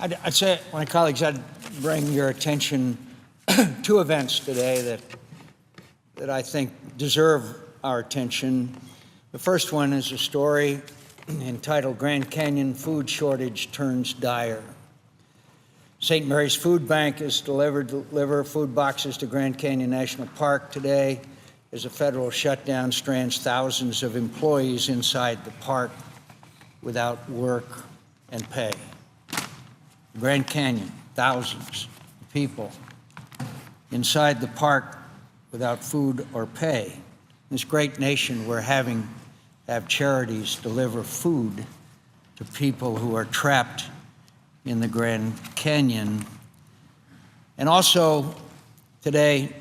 I'd say, my colleagues, I'd bring your attention to events today that I think deserve our attention. The first one is a story entitled Grand Canyon Food Shortage Turns Dire. St. Mary's Food Bank is deliver food boxes to Grand Canyon National Park today as a federal shutdown strands thousands of employees inside the park without work and pay. Grand Canyon, thousands of people inside the park without food or pay. In this great nation, we're have charities deliver food to people who are trapped in the Grand Canyon. And also today,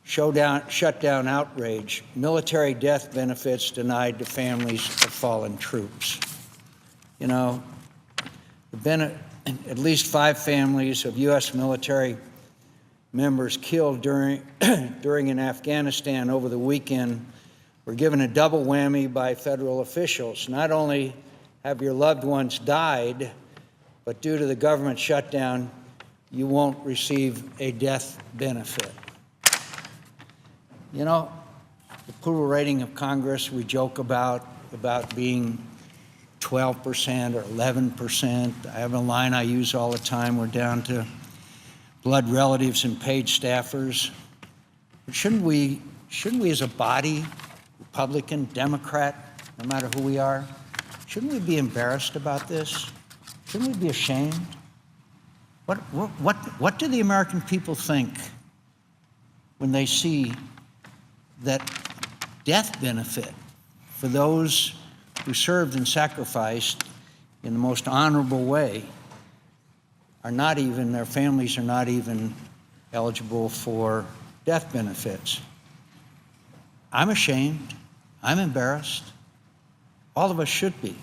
shutdown outrage, military death benefits denied to families of fallen troops. You know, at least 5 families of U.S. military members killed during in Afghanistan over the weekend were given a double whammy by federal officials. Not only have your loved ones died, but due to the government shutdown, you won't receive a death benefit. You know, the approval rating of Congress we joke about being 12% or 11%. I have a line I use all the time. We're down to blood relatives and paid staffers. But shouldn't we as a body, Republican, Democrat, no matter who we are, shouldn't we be embarrassed about this? Shouldn't we be ashamed? What do the American people think when they see that death benefit for those who served and sacrificed in the most honorable way their families are not even eligible for death benefits? I'm ashamed. I'm embarrassed. All of us should be.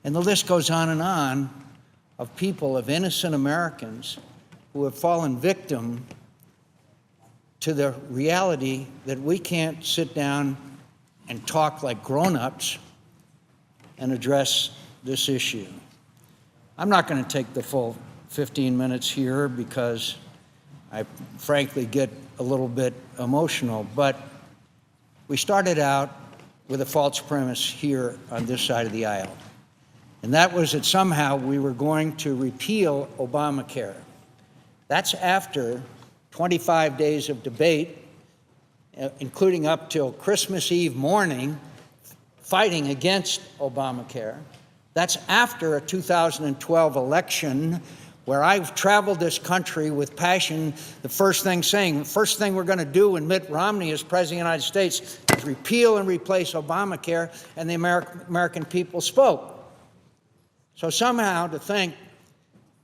And the list goes on of people, of innocent Americans who have fallen victim to the reality that we can't sit down and talk like grown-ups and address this issue. I'm not going to take the full 15 minutes here because I frankly get a little bit emotional, but we started out with a false premise here on this side of the aisle, and that was that somehow we were going to repeal Obamacare. That's after 25 days of debate, including up till Christmas Eve morning, fighting against Obamacare. That's after a 2012 election where I've traveled this country with passion, the first thing we're going to do when Mitt Romney is President of the United States is repeal and replace Obamacare, and the American people spoke. So somehow to think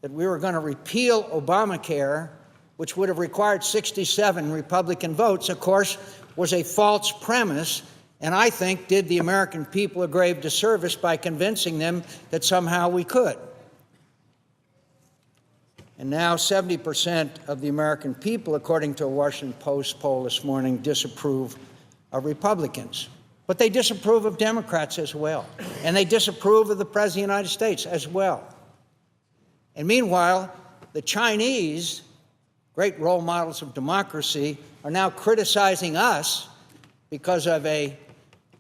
that we were going to repeal Obamacare, which would have required 67 Republican votes, of course, was a false premise, and I think did the American people a grave disservice by convincing them that somehow we could. And now 70% of the American people, according to a Washington Post poll this morning, disapprove of Republicans. But they disapprove of Democrats as well. And they disapprove of the President of the United States as well. And meanwhile, the Chinese, great role models of democracy, are now criticizing us because of a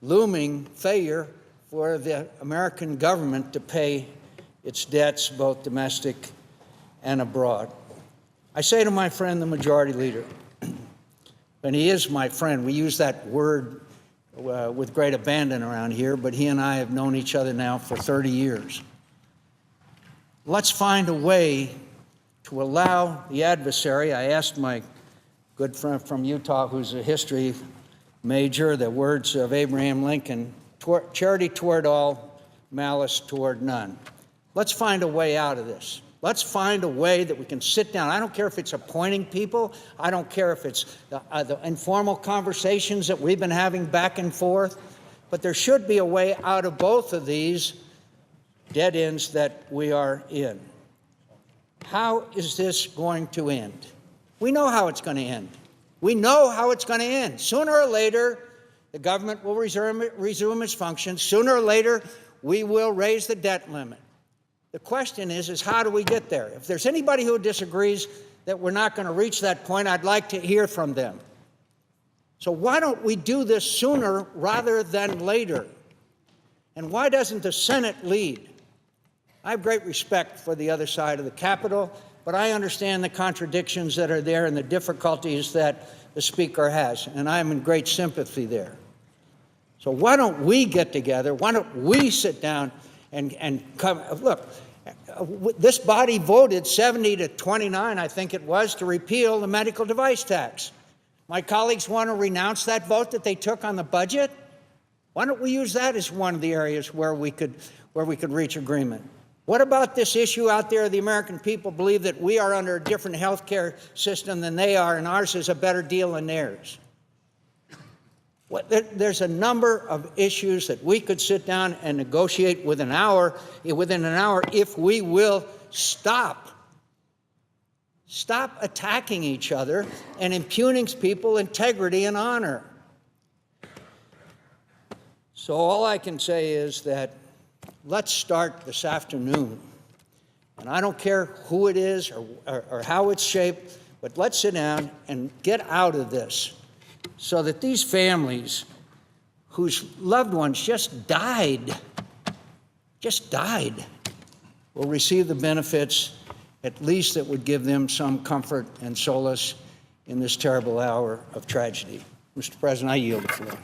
looming failure for the American government to pay its debts, both domestic and abroad. I say to my friend, the Majority Leader, and he is my friend, we use that word with great abandon around here, but he and I have known each other now for 30 years. Let's find a way to allow the adversary. I asked my good friend from Utah, who's a history major, the words of Abraham Lincoln, charity toward all, malice toward none. Let's find a way out of this. Let's find a way that we can sit down. I don't care if it's appointing people. I don't care if it's the informal conversations that we've been having back and forth. But there should be a way out of both of these dead ends that we are in. How is this going to end? We know how it's going to end. We know how it's going to end. Sooner or later, the government will resume its functions. Sooner or later, we will raise the debt limit. The question is how do we get there? If there's anybody who disagrees that we're not going to reach that point, I'd like to hear from them. So why don't we do this sooner rather than later? And why doesn't the Senate lead? I have great respect for the other side of the Capitol, but I understand the contradictions that are there and the difficulties that the Speaker has, and I'm in great sympathy there. So why don't we get together? Why don't we sit down and come? Look, this body voted 70 to 29, I think it was, to repeal the medical device tax. My colleagues want to renounce that vote that they took on the budget. Why don't we use that as one of the areas where we could reach agreement? What about this issue out there? The American people believe that we are under a different health care system than they are, and ours is a better deal than theirs. There's a number of issues that we could sit down and negotiate within an hour if we will stop attacking each other and impugning people's integrity and honor. So all I can say is that let's start this afternoon. And I don't care who it is or how it's shaped, but let's sit down and get out of this so that these families whose loved ones just died, will receive the benefits, at least that would give them some comfort and solace in this terrible hour of tragedy. Mr. President, I yield the floor.